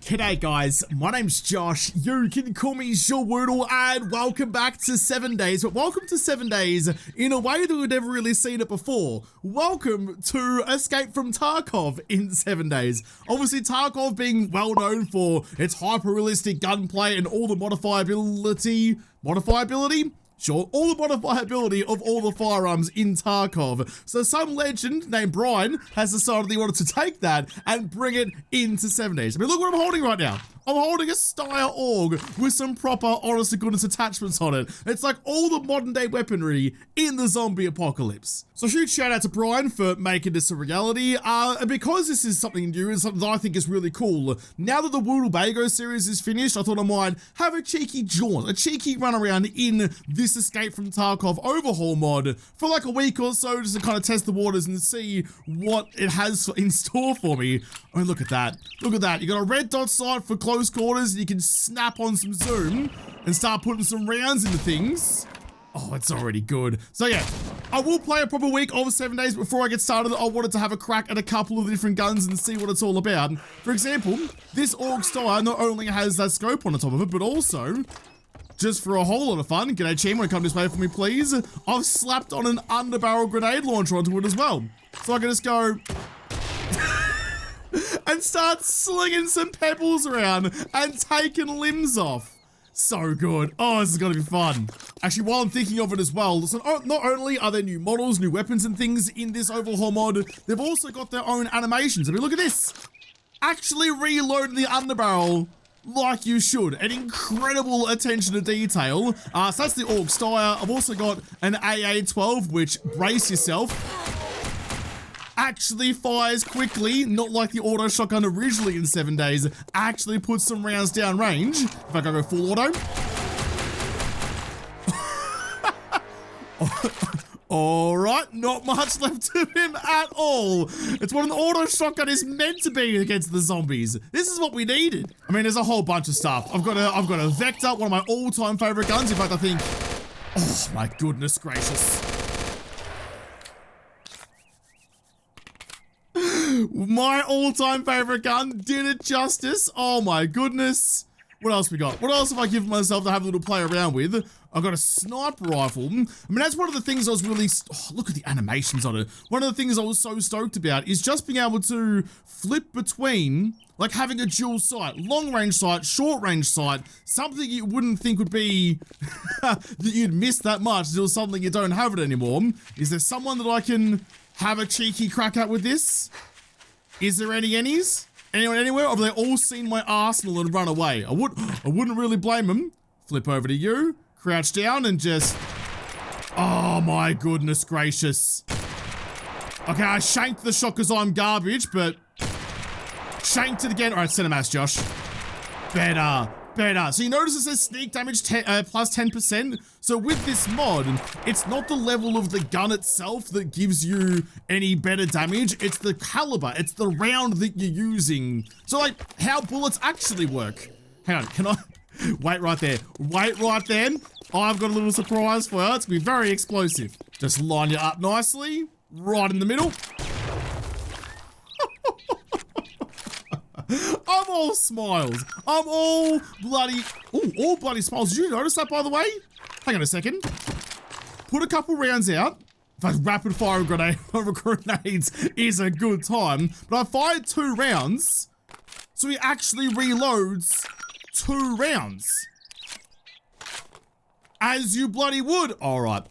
G'day guys, my name's Josh, you can call me JaWoodle, and welcome back to 7 days, but welcome to 7 days in a way that we've never really seen it before. Welcome to Escape from Tarkov in 7 days. Obviously Tarkov being well known for its hyper-realistic gunplay and all the modifiability? Sure, all the modifiability of all the firearms in Tarkov. So some legend named Brian has decided he wanted to take that and bring it into 7 days. I mean, look what I'm holding right now. I'm holding a Steyr AUG with some proper honest to goodness attachments on it. It's like all the modern day weaponry in the zombie apocalypse. So huge shout out to Brian for making this a reality. And because this is something new and something that I think is really cool, now that the Wasteland series is finished, I thought I might have a cheeky jaunt, a cheeky run around in this Escape from Tarkov overhaul mod for like a week or so, just to kind of test the waters and see what it has in store for me. I mean, look at that. Look at that. You got a red dot sight for close quarters, and you can snap on some zoom and start putting some rounds into things. Oh, it's already good. So yeah, I will play a proper week of 7 days. Before I get started, I wanted to have a crack at a couple of different guns and see what it's all about. For example, this AUG Steyr not only has that scope on the top of it, but also, just for a whole lot of fun, g'day Chim, wanna come this way for me please? I've slapped on an underbarrel grenade launcher onto it as well. So I can just go and start slinging some pebbles around and taking limbs off. So good. Oh, this is gonna be fun. Actually, while I'm thinking of it as well, so not only are there new models, new weapons and things in this overhaul mod, they've also got their own animations. I mean, look at this. Actually reloading the underbarrel like you should. An incredible attention to detail. So that's the AUG Steyr. I've also got an AA-12, which, brace yourself, actually fires quickly, not like the auto shotgun originally in 7 days, actually puts some rounds down range. If I go full auto. All right, not much left of him at all. It's what an auto shotgun is meant to be against the zombies. This is what we needed. I mean, there's a whole bunch of stuff. I've got a Vector, one of my all-time favorite guns. In fact, I think, oh my goodness gracious. My all-time favorite gun did it justice. Oh my goodness. What else we got? What else have I given myself to have a little play around with? I've got a sniper rifle. I mean, that's one of the things I was really, look at the animations on it. One of the things I was so stoked about is just being able to flip between, like having a dual sight, long range sight, short range sight, something you wouldn't think would be, that you'd miss that much until suddenly you don't have it anymore. Is there someone that I can have a cheeky crack at with this? Is there any's? Anyone anywhere? Or have they all seen my arsenal and run away? I wouldn't really blame them. Flip over to you, crouch down and just, oh my goodness gracious. Okay, I shanked the shot because I'm garbage, but shanked it again. All right, send a mass, Josh. Better. So you notice it says sneak damage plus 10%. So with this mod, it's not the level of the gun itself that gives you any better damage. It's the caliber. It's the round that you're using. So like how bullets actually work. Hang on, can I? Wait right there. Wait right there. I've got a little surprise for you. It's gonna be very explosive. Just line you up nicely. Right in the middle. I'm all smiles. I'm all bloody, all bloody smiles. Did you notice that, by the way? Hang on a second. Put a couple rounds out. In fact, rapid fire grenades is a good time. But I fired 2 rounds, so he actually reloads 2 rounds. As you bloody would. All right,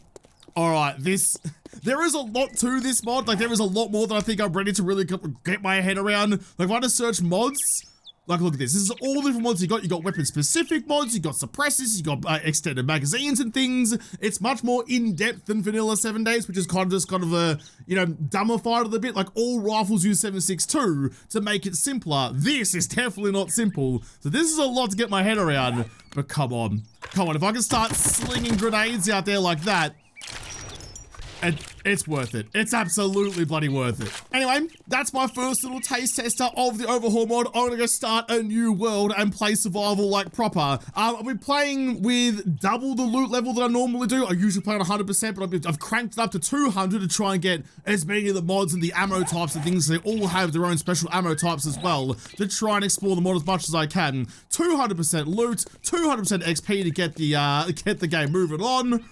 there is a lot to this mod. Like, there is a lot more that I think I'm ready to really get my head around. Like, if I just search mods, like, look at this. This is all the different mods you got. You got weapon-specific mods, you got suppressors, you got extended magazines and things. It's much more in-depth than vanilla 7 days, which is kind of a, you know, dumbified it a bit. Like, all rifles use 7.62 to make it simpler. This is definitely not simple. So this is a lot to get my head around. But come on. If I can start slinging grenades out there like that, It's worth it. It's absolutely bloody worth it. Anyway, that's my first little taste tester of the overhaul mod. I'm gonna go start a new world and play survival like proper. I'll be playing with double the loot level that I normally do. I usually play on 100%, but I've cranked it up to 200 to try and get as many of the mods and the ammo types and things. They all have their own special ammo types as well to try and explore the mod as much as I can. 200% loot, 200% XP to get the game moving on.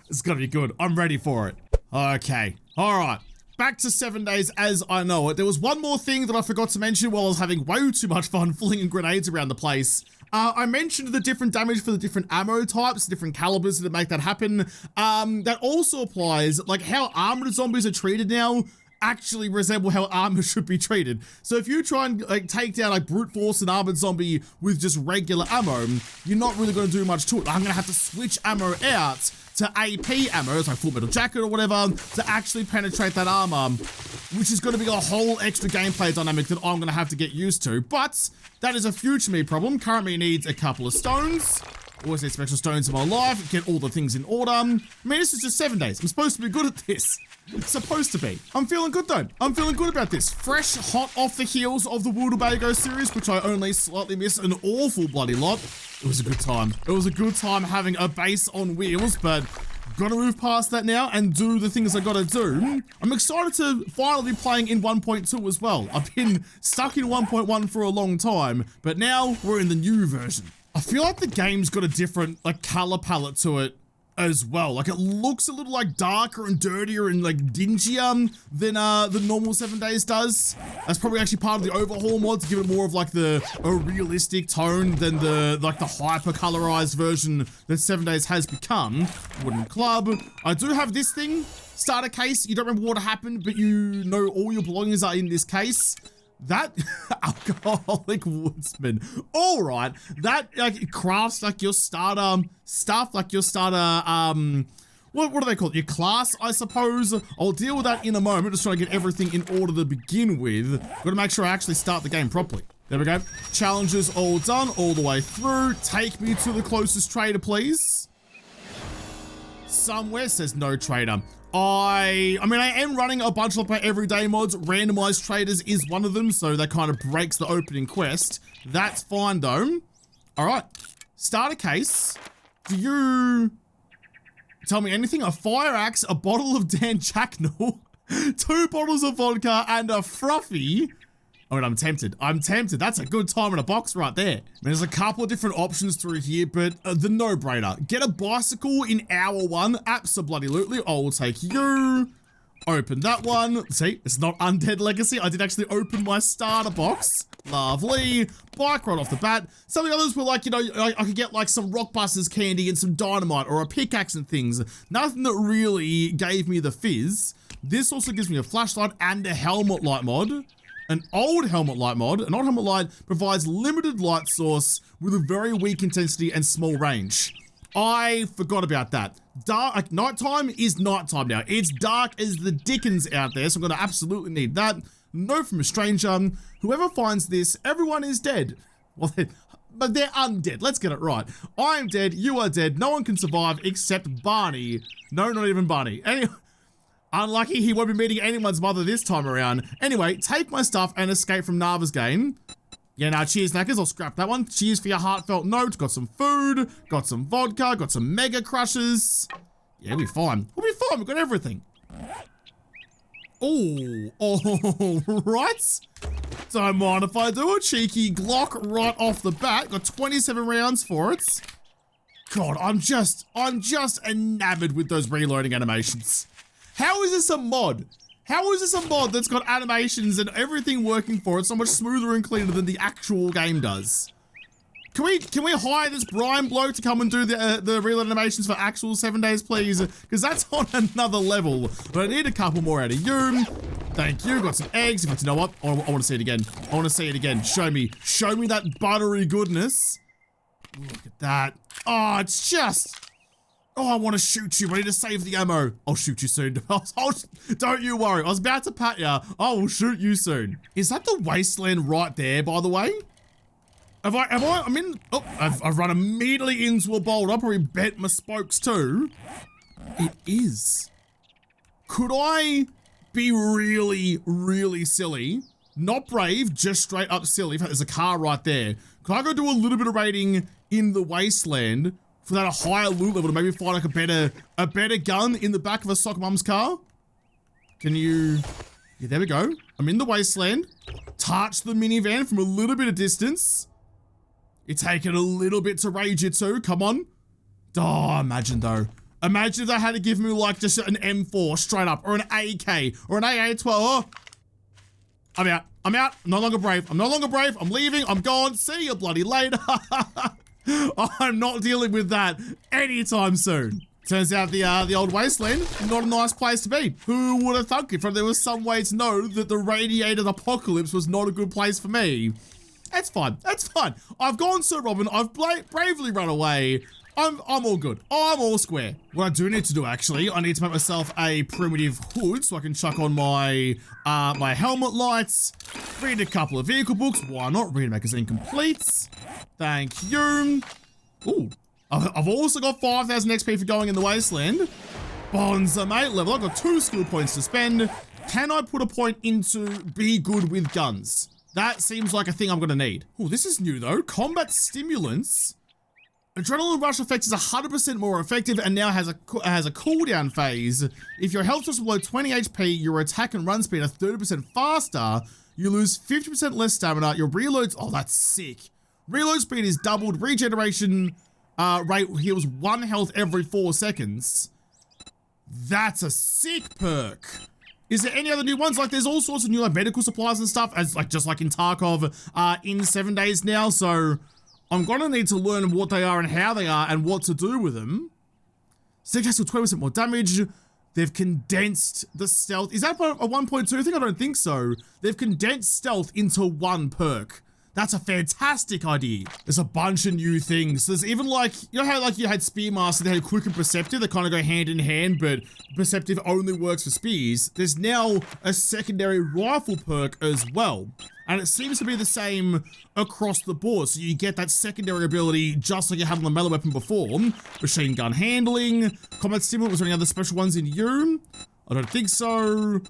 It's gonna be good. I'm ready for it. Okay. All right. Back to 7 days as I know it. There was one more thing that I forgot to mention while I was having way too much fun flinging grenades around the place. I mentioned the different damage for the different ammo types, different calibers that make that happen. That also applies, like how armored zombies are treated now actually resemble how armor should be treated. So if you try and like take down like brute force an armored zombie with just regular ammo, you're not really going to do much to it. I'm going to have to switch ammo out to AP ammo, it's like full metal jacket or whatever, to actually penetrate that armor, which is going to be a whole extra gameplay dynamic that I'm going to have to get used to. But that is a future me problem. Currently needs a couple of stones. Always need some extra stones in my life, get all the things in order. I mean, this is just 7 days. I'm supposed to be good at this. It's supposed to be. I'm feeling good though. I'm feeling good about this. Fresh, hot off the heels of the Winnebago series, which I only slightly miss an awful bloody lot. It was a good time. It was a good time having a base on wheels, but gotta move past that now and do the things I gotta do. I'm excited to finally be playing in 1.2 as well. I've been stuck in 1.1 for a long time, but now we're in the new version. I feel like the game's got a different like color palette to it as well. Like it looks a little like darker and dirtier and like dingier than the normal 7 days does. That's probably actually part of the overhaul mod to give it more of like a realistic tone than the like the hyper colorized version that 7 days has become. Wooden club. I do have this thing, starter case. You don't remember what happened, but you know all your belongings are in this case. That alcoholic woodsman. All right, that like crafts like your starter stuff, like your starter what do they call it? Your class, I suppose. I'll deal with that in a moment. Just trying to get everything in order to begin with. Got to make sure I actually start the game properly. There we go. Challenges all done, all the way through. Take me to the closest trader, please. Somewhere says no trader. I mean, I am running a bunch of my everyday mods. Randomized traders is one of them, so that kind of breaks the opening quest. That's fine though. All right, starter case. Do you tell me anything? A fire axe, a bottle of Dan Jacknall, 2 bottles of vodka, and a frothy. Oh, and I'm tempted. I'm tempted. That's a good time in a box right there. There's a couple of different options through here, but the no-brainer. Get a bicycle in hour 1. Absolutely. I'll take you. Open that one. See, it's not Undead Legacy. I did actually open my starter box. Lovely. Bike right off the bat. Some of the others were like, you know, I could get like some Rockbusters candy and some dynamite or a pickaxe and things. Nothing that really gave me the fizz. This also gives me a flashlight and a helmet light mod. An old helmet light mod. An old helmet light provides limited light source with a very weak intensity and small range. I forgot about that. Dark nighttime is nighttime now. It's dark as the dickens out there, so I'm gonna absolutely need that. Note from a stranger. Whoever finds this, everyone is dead. Well, but they're undead. Let's get it right. I'm dead. You are dead. No one can survive except Barney. No, not even Barney. Anyway. Unlucky, he won't be meeting anyone's mother this time around. Anyway, take my stuff and escape from Navezgane. Yeah, now cheers, knackers. I'll scrap that one. Cheers for your heartfelt note. Got some food, got some vodka, got some mega crushes. Yeah, we'll be fine. We'll be fine. We've got everything. Oh, all right. Don't mind if I do a cheeky Glock right off the bat. Got 27 rounds for it. God, I'm just enamored with those reloading animations. How is this a mod? How is this a mod that's got animations and everything working for it so much smoother and cleaner than the actual game does? Can we hire this Brian bloke to come and do the reload animations for actual 7 days, please? Because that's on another level. But I need a couple more out of you. Thank you. Got some eggs. In fact, you know what? I want to see it again. I want to see it again. Show me that buttery goodness. Look at that. Oh, it's just. Oh, I want to shoot you. I need to save the ammo. I'll shoot you soon. Don't you worry. I was about to pat ya. I will shoot you soon. Is that the Wasteland right there, by the way? I've run immediately into a boulder. I probably bent my spokes too. It is. Could I be really, really silly? Not brave, just straight up silly. In fact, there's a car right there. Could I go do a little bit of raiding in the Wasteland for that higher loot level to maybe find like a better gun in the back of a sock mum's car? Can you... Yeah, there we go. I'm in the Wasteland. Touch the minivan from a little bit of distance. It's taking a little bit to rage it too. Come on. Oh, imagine though. Imagine if they had to give me like just an M4 straight up, or an AK, or an AA-12. Oh. I'm out. I'm out. I'm no longer brave. I'm no longer brave. I'm leaving. I'm gone. See you bloody later. I'm not dealing with that anytime soon. Turns out the old Wasteland, not a nice place to be. Who would have thunk it? From there was some way to know that the radiated apocalypse was not a good place for me. That's fine. That's fine. I've gone Sir Robin. I've bravely run away. I'm all good. I'm all square. What I do need to do actually, I need to make myself a primitive hood so I can chuck on my my helmet lights, read a couple of vehicle books. Why not? Read a magazine completes. Thank you. Ooh. I've also got 5,000 XP for going in the Wasteland. Bonza, mate. Level. I've got 2 skill points to spend. Can I put a point into be good with guns? That seems like a thing I'm going to need. Oh, this is new though. Combat stimulants. Adrenaline rush effect is 100% more effective and now has a cooldown phase. If your health is below 20 HP, your attack and run speed are 30% faster. You lose 50% less stamina. Your reloads. Oh, that's sick. Reload speed is doubled. Regeneration rate heals 1 health every 4 seconds. That's a sick perk. Is there any other new ones? Like, there's all sorts of new like medical supplies and stuff, as like just like in Tarkov in 7 days now. So I'm gonna need to learn what they are and how they are and what to do with them. 6 to 20% more damage. They've condensed the stealth. Is that a 1.2 thing? I don't think so. They've condensed stealth into 1 perk. That's a fantastic idea. There's a bunch of new things. There's even like, you know how like you had Spearmaster, they had quick and perceptive, they kind of go hand in hand, but perceptive only works for spears. There's now a secondary rifle perk as well. And it seems to be the same across the board. So you get that secondary ability just like you had on the melee weapon before. Machine gun handling, combat stimulant. Was there any other special ones in you? I don't think so.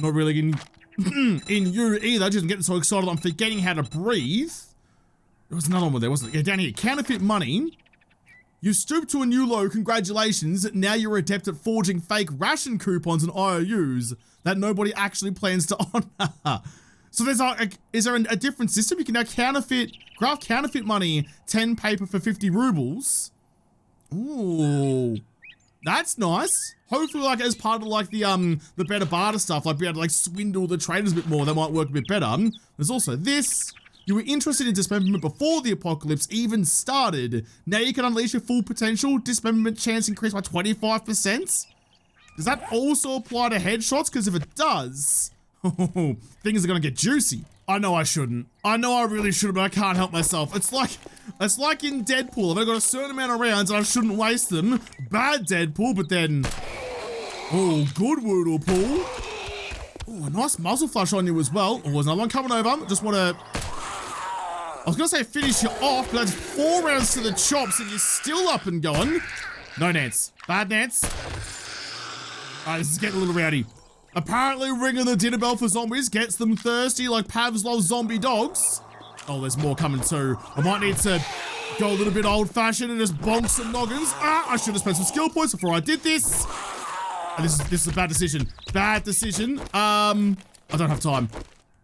Not really in you either. Just getting so excited I'm forgetting how to breathe. There was another one there, wasn't it? Yeah, down here. Counterfeit money. You stooped to a new low. Congratulations. Now you're adept at forging fake ration coupons and IOUs that nobody actually plans to honor. So there's is there a different system? You can now craft counterfeit money, 10 paper for 50 rubles. Ooh, that's nice. Hopefully, like as part of like the better barter stuff, like be able to like swindle the traders a bit more. That might work a bit better. There's also this. You were interested in dismemberment before the apocalypse even started. Now you can unleash your full potential. Dismemberment chance increased by 25%. Does that also apply to headshots? Because if it does, things are gonna get juicy. I know I shouldn't. I know I really shouldn't, but I can't help myself. It's like in Deadpool. If I've got a certain amount of rounds and I shouldn't waste them. Bad Deadpool, but then, oh, good Woodle pool. Oh, a nice muzzle flash on you as well. Oh, there's another one coming over. Just wanna, I was gonna say finish you off, but that's 4 rounds to the chops and you're still up and going. No Nance. Bad Nance. Alright, this is getting a little rowdy. Apparently ringing the dinner bell for zombies gets them thirsty like Pavlov's zombie dogs. Oh, there's more coming too. I might need to go a little bit old-fashioned and just bonk some noggins. Ah, I should have spent some skill points before I did this. And this is a bad decision. Bad decision. I don't have time.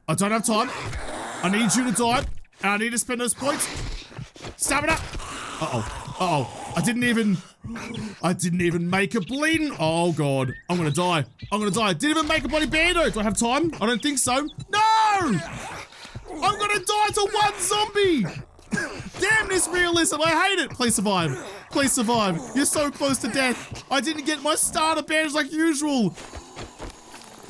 I don't have time. I need you to die. And I need to spend those points. Stamina. Uh-oh. Uh-oh. I didn't even make a bleeding. Oh god. I'm gonna die. I'm gonna die. Didn't even make a bloody bando. Do I have time? I don't think so. No! I'm gonna die to 1 zombie! Damn this realism. I hate it. Please survive. Please survive. You're so close to death. I didn't get my starter bandage like usual.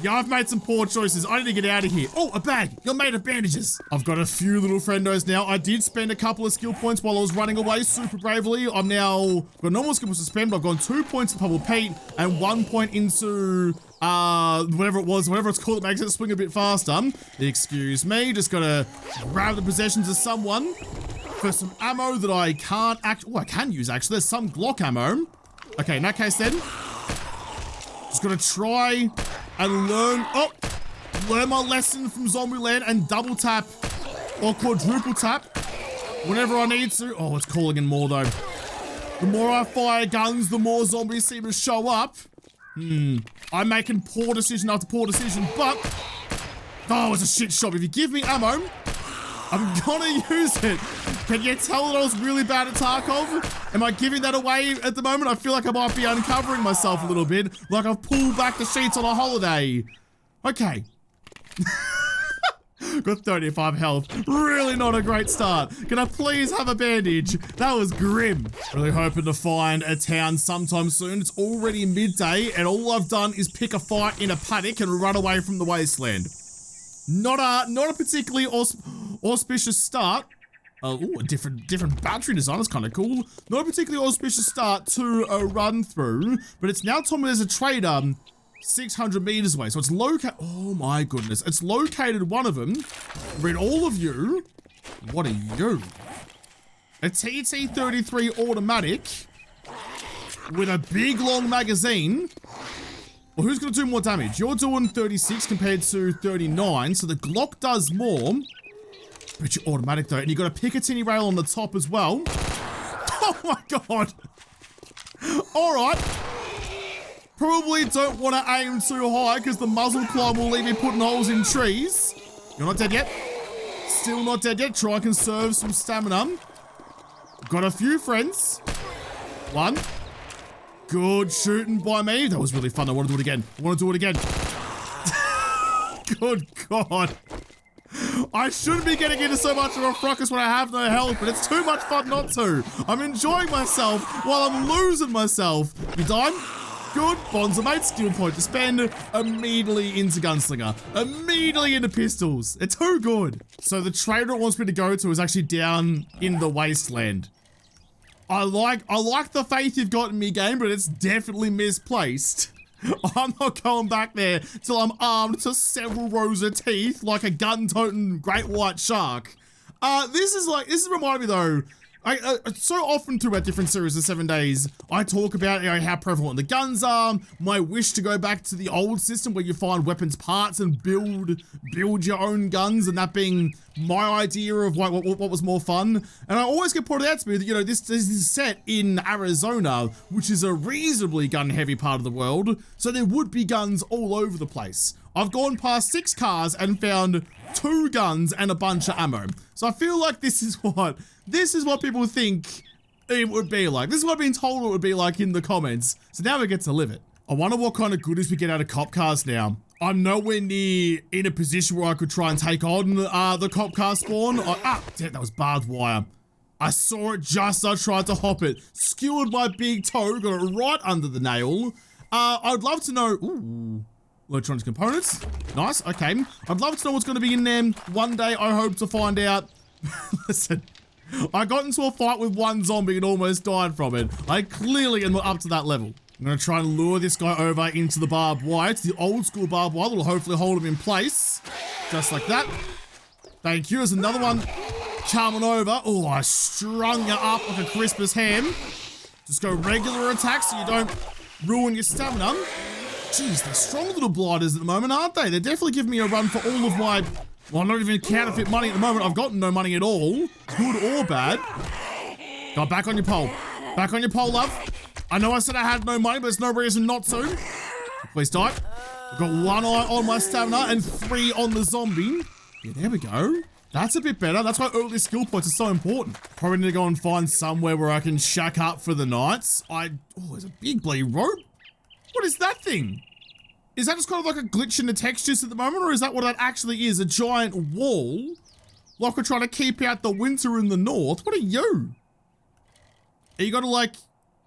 Yeah, I've made some poor choices. I need to get out of here. Oh, a bag. You're made of bandages. I've got a few little friendos now. I did spend a couple of skill points while I was running away super bravely. I'm now got normal skill points to spend, but I've gone 2 points to Purple Pete and 1 point into whatever it's called that makes it swing a bit faster. Excuse me. Just gotta grab the possessions of someone for some ammo that I can't I can use actually. There's some Glock ammo. Okay, in that case then. Just gonna try and learn my lesson from Zombieland and double tap or quadruple tap whenever I need to. Oh, it's calling in more though. The more I fire guns, the more zombies seem to show up. I'm making poor decision after poor decision, but oh, it's a shit shot. If you give me ammo, I'm gonna use it. Can you tell that I was really bad at Tarkov? Am I giving that away at the moment? I feel like I might be uncovering myself a little bit, like I've pulled back the sheets on a holiday. Okay. Got 35 health. Really not a great start. Can I please have a bandage? That was grim. Really hoping to find a town sometime soon. It's already midday and all I've done is pick a fight in a paddock and run away from the Wasteland. Not a particularly auspicious start. Oh, a different battery design is kind of cool. Not a particularly auspicious start to a run through, but it's now told me there's a trader 600 meters away. So it's located. Oh my goodness. It's located one of them. Read all of you. What are you? A TT-33 automatic with a big long magazine. Well, who's going to do more damage? You're doing 36 compared to 39. So the Glock does more. But you're automatic though. And you got a Picatinny rail on the top as well. Oh my God. All right. Probably don't want to aim too high because the muzzle climb will leave you putting holes in trees. You're not dead yet. Still not dead yet. Try and conserve some stamina. Got a few friends. One. Good shooting by me. That was really fun. I want to do it again. I want to do it again. Good God. I shouldn't be getting into so much of a fracas when I have no health, but it's too much fun not to. I'm enjoying myself while I'm losing myself. You done? Good. Bonds mate. Skill point to spend. Immediately into gunslinger. Immediately into pistols. It's too good. So the trader it wants me to go to is actually down in the Wasteland. I like the faith you've got in me, game, but it's definitely misplaced. I'm not going back there till I'm armed to several rows of teeth like a gun-toting great white shark. This is reminding me though. So often throughout different series of 7 days, I talk about how prevalent the guns are, my wish to go back to the old system where you find weapons parts and build your own guns, and that being my idea of what was more fun. And I always get pointed out to me that, this is set in Arizona, which is a reasonably gun-heavy part of the world, so there would be guns all over the place. I've gone past 6 cars and found 2 guns and a bunch of ammo. So I feel like this is what people think it would be like. This is what I've been told it would be like in the comments. So now we get to live it. I wonder what kind of goodies we get out of cop cars now. I'm nowhere near in a position where I could try and take on the cop car spawn. Damn, that was barbed wire. I saw it just as I tried to hop it. Skewered my big toe, got it right under the nail. I'd love to know, ooh. Electronics components. Nice, okay. I'd love to know what's going to be in there. One day I hope to find out. Listen, I got into a fight with one zombie and almost died from it. I clearly am not up to that level. I'm going to try and lure this guy over into the barbed wire. It's the old school barbed wire that will hopefully hold him in place. Just like that. Thank you. There's another one coming over. Oh, I strung you up like a Christmas ham. Just go regular attacks so you don't ruin your stamina. Jeez, they're strong little blighters at the moment, aren't they? They're definitely giving me a run for all of my, well, not even counterfeit money at the moment. I've got no money at all, good or bad. Go back on your pole. Back on your pole, love. I know I said I had no money, but there's no reason not to. Please die. I've got 1 eye on my stamina and 3 on the zombie. Yeah, there we go. That's a bit better. That's why early skill points are so important. Probably need to go and find somewhere where I can shack up for the nights. Oh, there's a big bloody rope. What is that thing? Is that just kind of like a glitch in the textures at the moment, or is that what that actually is? A giant wall? Like we're trying to keep out the winter in the north? What are you? Are you gonna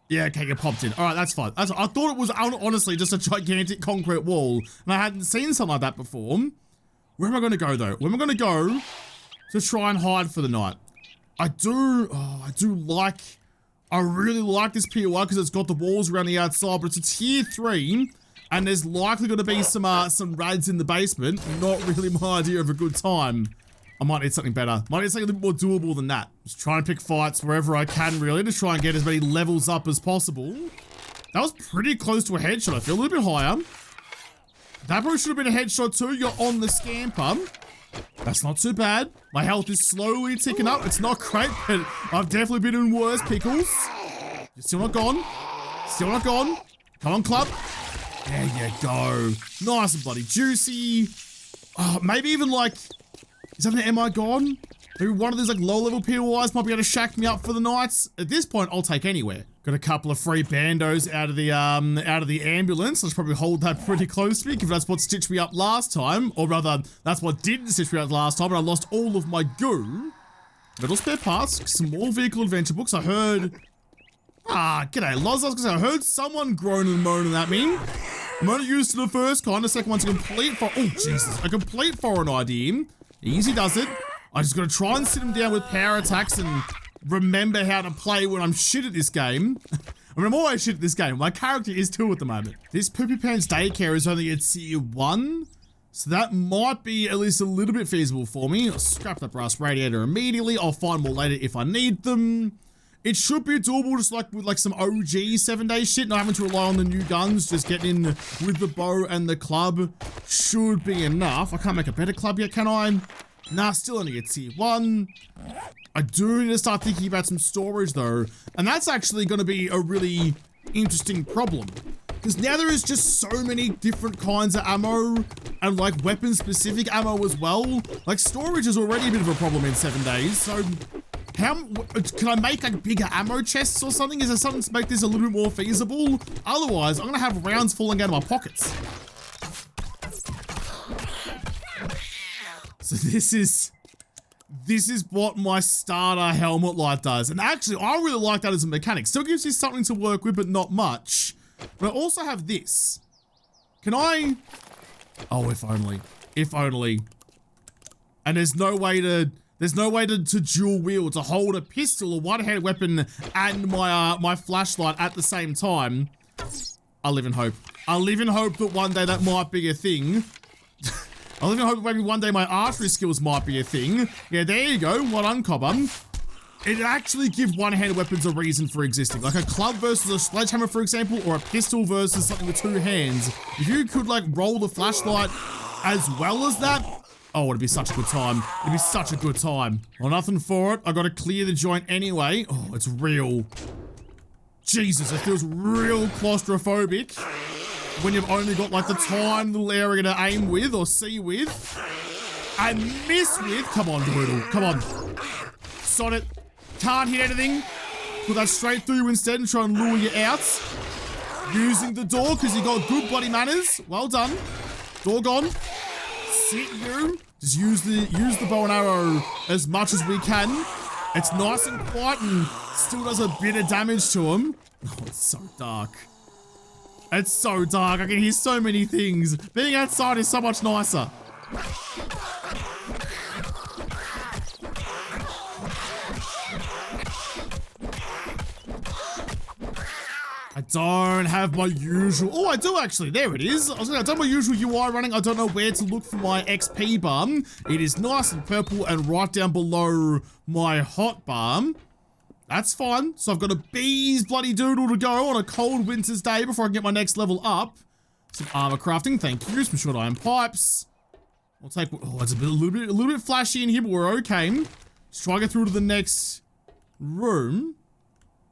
yeah, okay, you popped in. All right, that's fine. I thought it was honestly just a gigantic concrete wall, and I hadn't seen something like that before. Where am I gonna go though? Where am I gonna go to try and hide for the night? I really like this P.O because it's got the walls around the outside, but it's a tier 3, and there's likely going to be some rads in the basement. Not really my idea of a good time. I might need something better. Might need something a little more doable than that. Just try and pick fights wherever I can, really, to try and get as many levels up as possible. That was pretty close to a headshot. I feel a little bit higher. That probably should have been a headshot too. You're on the scamper. That's not too bad. My health is slowly ticking up. It's not great, but I've definitely been in worse pickles. You're still not gone. Still not gone. Come on, club. There you go. Nice and bloody juicy. Maybe even like, is that an am I gone? Maybe one of those like low-level POIs might be able to shack me up for the nights. At this point, I'll take anywhere. Got a couple of free bandos out of the ambulance. Let's probably hold that pretty close to me, because that's what stitched me up last time. Or rather, that's what didn't stitch me up last time, but I lost all of my goo. Metal spare parts, small vehicle adventure books. I heard... g'day, Loz. I heard someone groaning and moaning at me. I'm only used to the first kind. The second one's a complete a complete foreign idea. Easy does it. I just gotta try and sit him down with power attacks and remember how to play when I'm shit at this game. I mean, I'm always shit at this game. My character is too at the moment. This Poopy Pants daycare is only at tier 1. So that might be at least a little bit feasible for me. I'll scrap that brass radiator immediately. I'll find more later if I need them. It should be doable just like with like some OG 7-day shit, not having to rely on the new guns, just getting in with the bow and the club should be enough. I can't make a better club yet, can I? Nah, still only at tier 1. I do need to start thinking about some storage though, and that's actually going to be a really interesting problem. Because now there is just so many different kinds of ammo and like weapon specific ammo as well. Like storage is already a bit of a problem in 7 days, so can I make like bigger ammo chests or something? Is there something to make this a little bit more feasible? Otherwise, I'm gonna have rounds falling out of my pockets. So this is what my starter helmet light does. And actually, I really like that as a mechanic. Still gives you something to work with, but not much. But I also have this. Can I? Oh, if only. If only. And there's no way to dual wield, to hold a pistol, a one-handed weapon, and my flashlight at the same time. I live in hope. I live in hope that one day that might be a thing. I live in hope that maybe one day my archery skills might be a thing. Yeah, there you go. One uncover. It actually gives one-handed weapons a reason for existing. Like a club versus a sledgehammer, for example, or a pistol versus something with 2 hands. If you could like roll the flashlight as well as that, oh, it'd be such a good time. It'd be such a good time. Well, nothing for it. I gotta clear the joint anyway. Oh, it's real. Jesus, it feels real claustrophobic when you've only got like the tiny little area to aim with or see with and miss with. Come on, JaWoodle. Come on. Sod it. Can't hit anything. Put that straight through you instead and try and lure you out. Using the door because you got good bloody manners. Well done. Door gone. Sit you. Just use the bow and arrow as much as we can. It's nice and quiet and still does a bit of damage to him. Oh, it's so dark. It's so dark. I can hear so many things. Being outside is so much nicer. I don't have my usual... Oh, I do actually. There it is. I don't have my usual UI running. I don't know where to look for my XP bar. It is nice and purple and right down below my hot bar. That's fine. So I've got a bee's bloody doodle to go on a cold winter's day before I get my next level up. Some armor crafting. Thank you. Some short iron pipes. We'll take... Oh, it's a little bit flashy in here, but we're okay. Let's try to get through to the next room.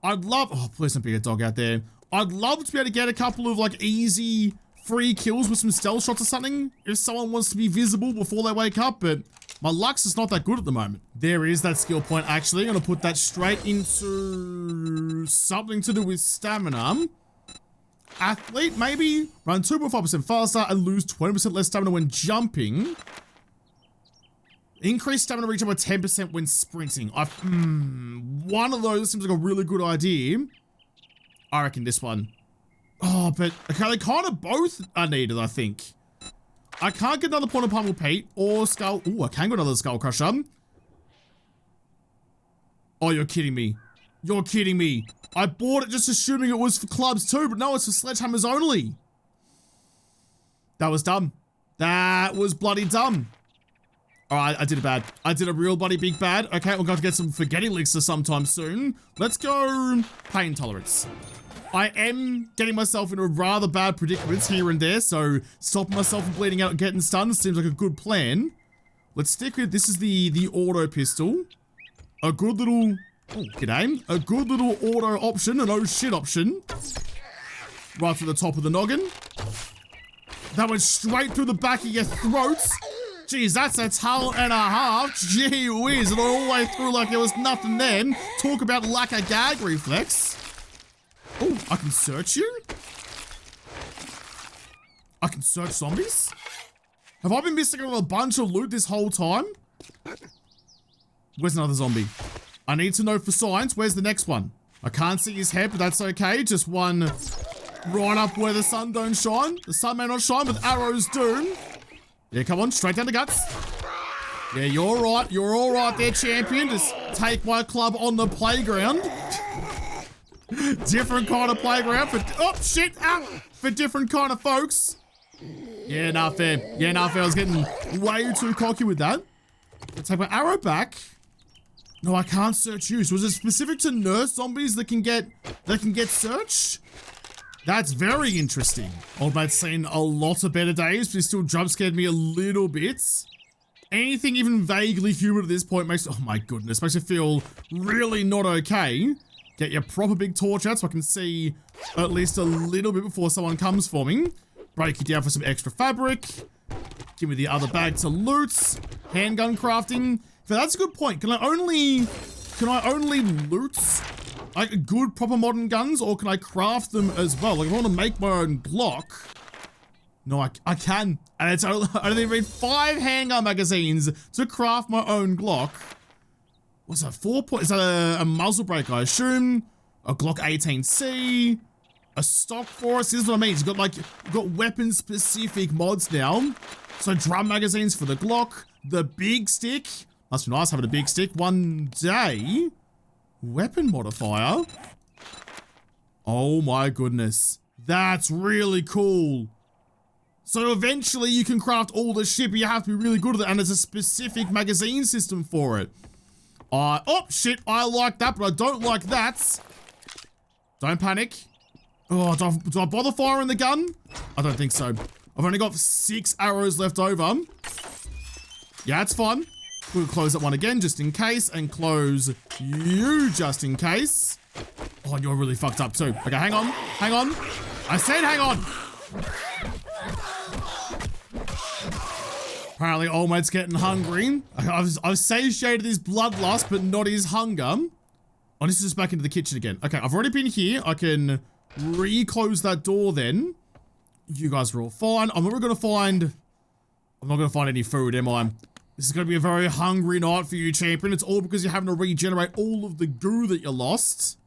I'd love... Oh, please don't be a dog out there. I'd love to be able to get a couple of, like, easy free kills with some stealth shots or something if someone wants to be visible before they wake up, but my luck's just not that good at the moment. There is that skill point, actually. I'm going to put that straight into something to do with stamina. Athlete, maybe? Run 2.5% faster and lose 20% less stamina when jumping. Increase stamina reach up by 10% when sprinting. One of those seems like a really good idea. I reckon this one. Oh, but okay, they kind of both are needed, I think. I can't get another point of pummel Pete or skull. Oh, I can get another skull crusher. Oh, you're kidding me. You're kidding me. I bought it just assuming it was for clubs too, but no, it's for sledgehammers only. That was dumb. That was bloody dumb. Alright, I did it bad. I did a real bloody big bad. Okay, we're going to get some forgetting elixirs sometime soon. Let's go pain tolerance. I am getting myself into rather bad predicaments here and there, so stopping myself from bleeding out and getting stunned seems like a good plan. Let's stick with, this is the auto pistol. A good little, oh, g'day. A good little auto option, an oh shit option. Right through the top of the noggin. That went straight through the back of your throat. Jeez, that's a talent and a half. Gee whiz, and all the way through like there was nothing then. Talk about lack of gag reflex. Oh, I can search you? I can search zombies? Have I been missing out on a bunch of loot this whole time? Where's another zombie? I need to know for science, where's the next one? I can't see his head, but that's okay. Just one right up where the sun don't shine. The sun may not shine, but arrows do. Yeah, come on, straight down the guts. Yeah, you're right. You're all right there, champion. Just take my club on the playground. Different kind of playground for, oh shit, for different kind of folks. Yeah, not fair. Yeah, not fair. I was getting way too cocky with that. Let's take my arrow back. No, I can't search you. So is it specific to nurse zombies that can get searched? That's very interesting. Old mate's seen a lot of better days, but he still jump scared me a little bit. Anything even vaguely human at this point makes, oh my goodness, makes you feel really not okay. Get your proper big torch out so I can see at least a little bit before someone comes for me. Break you down for some extra fabric. Give me the other bag to loot. Handgun crafting. But that's a good point. Can I only loot like good proper modern guns, or can I craft them as well? Like if I want to make my own Glock. No, I can. And it's only, I only need 5 handgun magazines to craft my own Glock. What's that, 4 point? Is that a muzzle brake, I assume? A Glock 18C. A stock for us. This is what I mean. You've got weapon specific mods now. So drum magazines for the Glock. The big stick. Must be nice having a big stick one day. Weapon modifier. Oh my goodness. That's really cool. So eventually you can craft all the shit, but you have to be really good at it, and there's a specific magazine system for it. Oh shit, I like that, but I don't like that. Don't panic. Oh, do I bother firing the gun? I don't think so. I've only got 6 arrows left over. Yeah, it's fine. We'll close that one again just in case, and close you just in case. Oh, you're really fucked up too. Okay, hang on. Hang on. I said hang on. Apparently, old mate's getting hungry. I've satiated his bloodlust, but not his hunger. Oh, this is just back into the kitchen again. Okay, I've already been here. I can re-close that door then. You guys are all fine. I'm not gonna find any food, am I? This is gonna be a very hungry night for you, champion. It's all because you're having to regenerate all of the goo that you lost.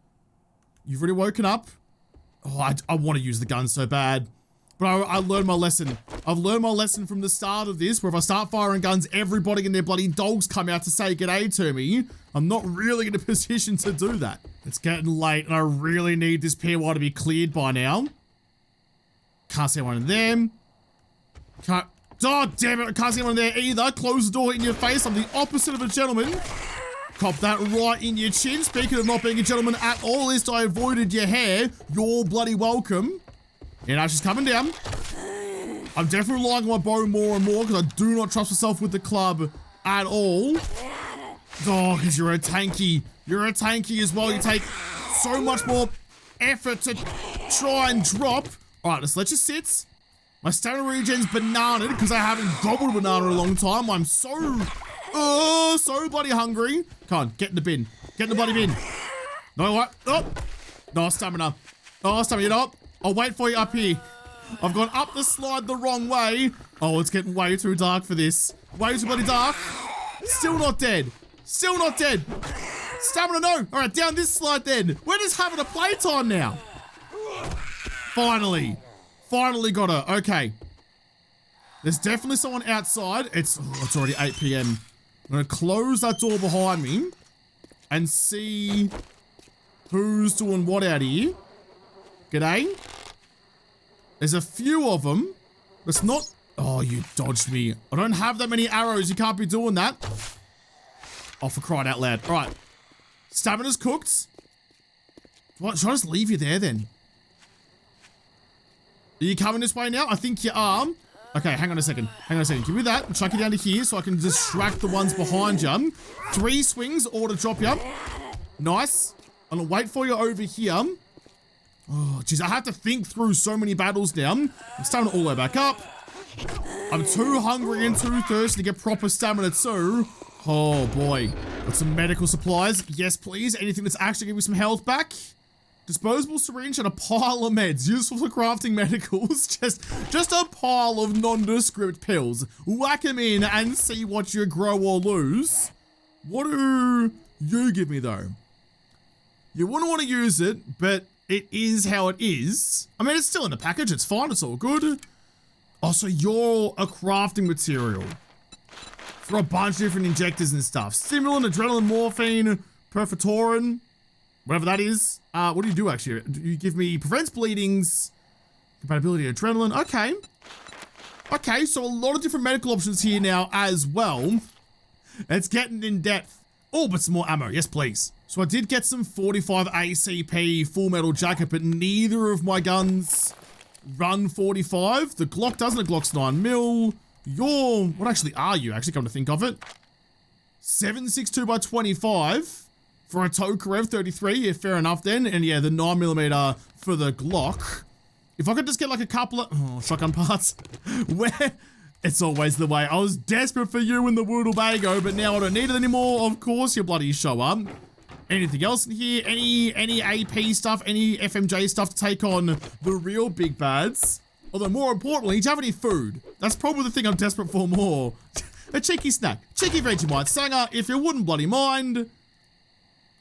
You've already woken up. Oh, I want to use the gun so bad. But I learned my lesson. I've learned my lesson from the start of this, where if I start firing guns, everybody and their bloody dogs come out to say g'day to me. I'm not really in a position to do that. It's getting late, and I really need this PY to be cleared by now. Can't see anyone in there. Can't... Oh, damn it, I can't see anyone in there either. Close the door in your face. I'm the opposite of a gentleman. Cop that right in your chin. Speaking of not being a gentleman at all, at least I avoided your hair. You're bloody welcome. Yeah, now she's coming down. I'm definitely relying on my bow more and more because I do not trust myself with the club at all. Oh, because you're a tanky. You're a tanky as well. You take so much more effort to try and drop. All right, let's let you sit. My stamina regen's bananaed because I haven't gobbled a banana in a long time. I'm so bloody hungry. Come on, get in the bin. Get in the bloody bin. No, what? Oh, no stamina. Oh, stamina, you know what? I'll wait for you up here. I've gone up the slide the wrong way. Oh, it's getting way too dark for this. Way too bloody dark. Still not dead. Still not dead. Stamina, no. All right, down this slide then. We're just having a playtime now. Finally. Finally got her. Okay. There's definitely someone outside. It's already 8 PM. I'm going to close that door behind me and see who's doing what out here. G'day. There's a few of them. It's not... Oh, you dodged me. I don't have that many arrows. You can't be doing that. Oh, for crying out loud. All right. Stamina's cooked. What? Should I just leave you there then? you coming this way now? I think you are. Okay, hang on a second. Give me that. Chuck it down to here so I can distract the ones behind you. 3 swings or to drop you. Nice. I'm gonna wait for you over here. Oh, jeez, I have to think through so many battles now. I'm starting all the way back up. I'm too hungry and too thirsty to get proper stamina too. Oh boy. Got some medical supplies. Yes, please. Anything that's actually giving me some health back. Disposable syringe and a pile of meds. Useful for crafting medicals. Just a pile of nondescript pills. Whack them in and see what you grow or lose. What do you give me though? You wouldn't want to use it, but it is how it is. I mean, it's still in the package. It's fine. It's all good. Oh, so you're a crafting material for a bunch of different injectors and stuff. Stimulant, adrenaline, morphine, perfotorin, whatever that is. What do you do actually? You give me prevents bleedings, compatibility, adrenaline. Okay. Okay, so a lot of different medical options here now as well. It's getting in depth. Oh, but some more ammo. Yes, please. So I did get some 45 ACP full metal jacket, but neither of my guns run 45. The Glock doesn't. The Glock's 9mm. What actually are you? Actually, come to think of it. 7.62 by 25 for a Tokarev 33. Yeah, fair enough then. And yeah, the 9mm for the Glock. If I could just get like a couple of shotgun parts. Where? It's always the way. I was desperate for you in the JaWoodle bago, but now I don't need it anymore. Of course, you bloody show up. Anything else in here? Any AP stuff? Any FMJ stuff to take on the real big bads? Although more importantly, do you have any food? That's probably the thing I'm desperate for more. A cheeky snack. Cheeky Vegemite. Sanger, if you wouldn't bloody mind.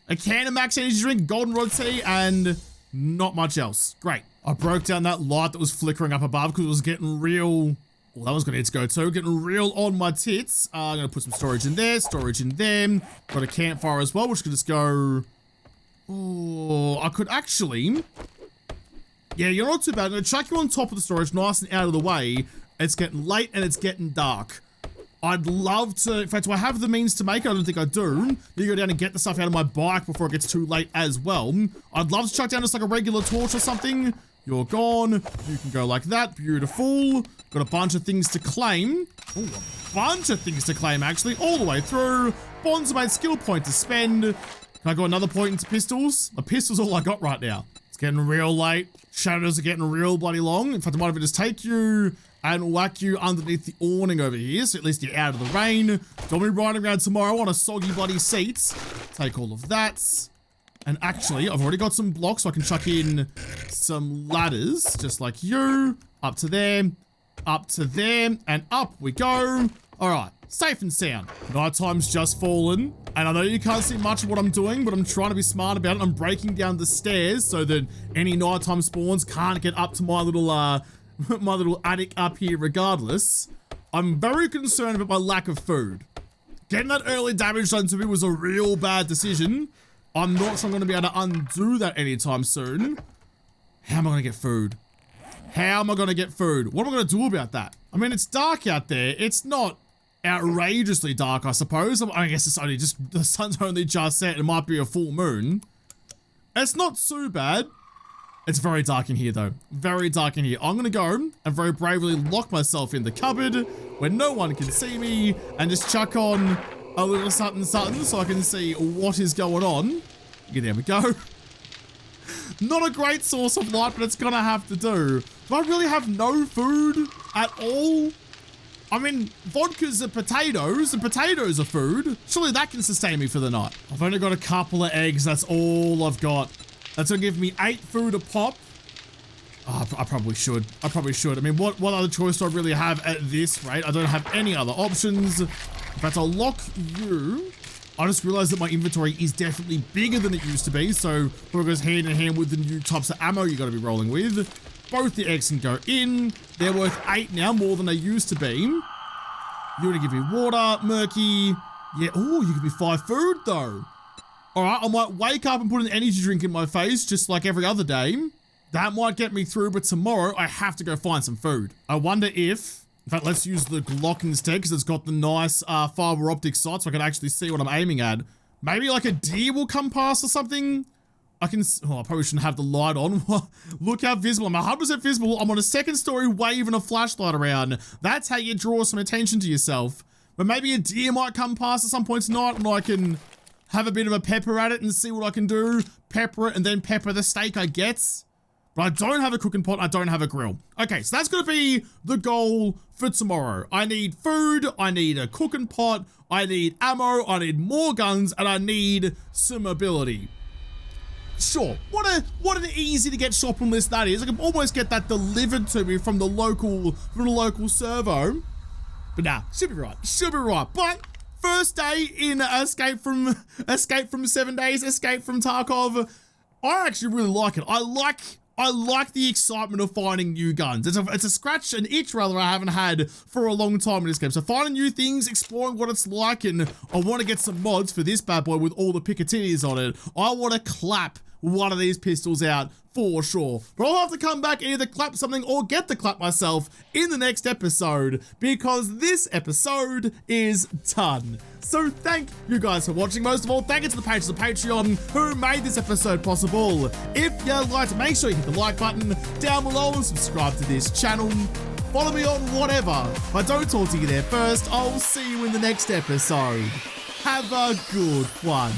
A can of max energy drink, goldenrod tea, and not much else. Great. I broke down that light that was flickering up above because it was getting real. Well, that was gonna need to go too. Getting real on my tits. I'm gonna put some storage in there, storage in them. Got a campfire as well, which could just go. Oh, I could actually. Yeah, you're not too bad. I'm gonna chuck you on top of the storage, nice and out of the way. It's getting late and it's getting dark. I'd love to. In fact, do I have the means to make it? I don't think I do. You go down and get the stuff out of my bike before it gets too late as well. I'd love to chuck down just like a regular torch or something. You're gone. You can go like that. Beautiful. Got a bunch of things to claim. Oh, a bunch of things to claim, actually, all the way through. Bondsmate skill point to spend. Can I go another point into pistols? A pistol's all I got right now. It's getting real late. Shadows are getting real bloody long. In fact, I might even just take you and whack you underneath the awning over here, so at least you're out of the rain. Don't be riding around tomorrow on a soggy bloody seat. Take all of that. And actually, I've already got some blocks, so I can chuck in some ladders, just like you. Up to there, and up we go. All right, safe and sound. Nighttime's just fallen, and I know you can't see much of what I'm doing, but I'm trying to be smart about it. I'm breaking down the stairs so that any nighttime spawns can't get up to my little my little attic up here regardless. I'm very concerned about my lack of food. Getting that early damage done to me was a real bad decision. I'm not sure I'm going to be able to undo that anytime soon. How am I going to get food? How am I going to get food? What am I going to do about that? I mean, it's dark out there. It's not outrageously dark, I suppose. I guess it's only just, the sun's only just set. It might be a full moon. It's not too bad. It's very dark in here, though. Very dark in here. I'm going to go and very bravely lock myself in the cupboard where no one can see me and just chuck on a little something so I can see what is going on. Yeah, there we go. Not a great source of light, but it's going to have to do. Do I really have no food at all? I mean, vodkas are potatoes, and potatoes are food. Surely that can sustain me for the night. I've only got a couple of eggs. That's all I've got. That's gonna give me 8 food a pop. Oh, I probably should. I mean, what other choice do I really have at this rate? I don't have any other options. In fact, I'll lock you. I just realized that my inventory is definitely bigger than it used to be, so it goes hand in hand with the new types of ammo you gotta be rolling with. Both the eggs can go in. They're worth 8 now, more than they used to be. You want to give me water, murky. Yeah, oh, you give me 5 food though. All right, I might wake up and put an energy drink in my face, just like every other day. That might get me through, but tomorrow I have to go find some food. I wonder if, in fact, let's use the Glock instead, because it's got the nice fiber optic sight, so I can actually see what I'm aiming at. Maybe like a deer will come past or something. I probably shouldn't have the light on. Look how visible. I'm 100% visible. I'm on a second story waving a flashlight around. That's how you draw some attention to yourself. But maybe a deer might come past at some point tonight and I can have a bit of a pepper at it and see what I can do. Pepper it and then pepper the steak, I guess. But I don't have a cooking pot. I don't have a grill. Okay, so that's going to be the goal for tomorrow. I need food. I need a cooking pot. I need ammo. I need more guns. And I need some ability. Sure, what an easy to get shopping list that is. I can almost get that delivered to me from the local servo. But nah, should be right. But first day in Escape from 7 Days, Escape from Tarkov, I actually really like it. I like the excitement of finding new guns. It's a scratch, an itch rather, I haven't had for a long time in this game. So finding new things, exploring what it's like, and I want to get some mods for this bad boy with all the Picatinis on it. I want to clap one of these pistols out for sure. But I'll have to come back and either clap something or get the clap myself in the next episode, because this episode is done. So thank you guys for watching. Most of all, thank you to the patrons of Patreon who made this episode possible. If you liked it, make sure you hit the like button down below and subscribe to this channel. Follow me on whatever. If I don't talk to you there first, I'll see you in the next episode. Have a good one.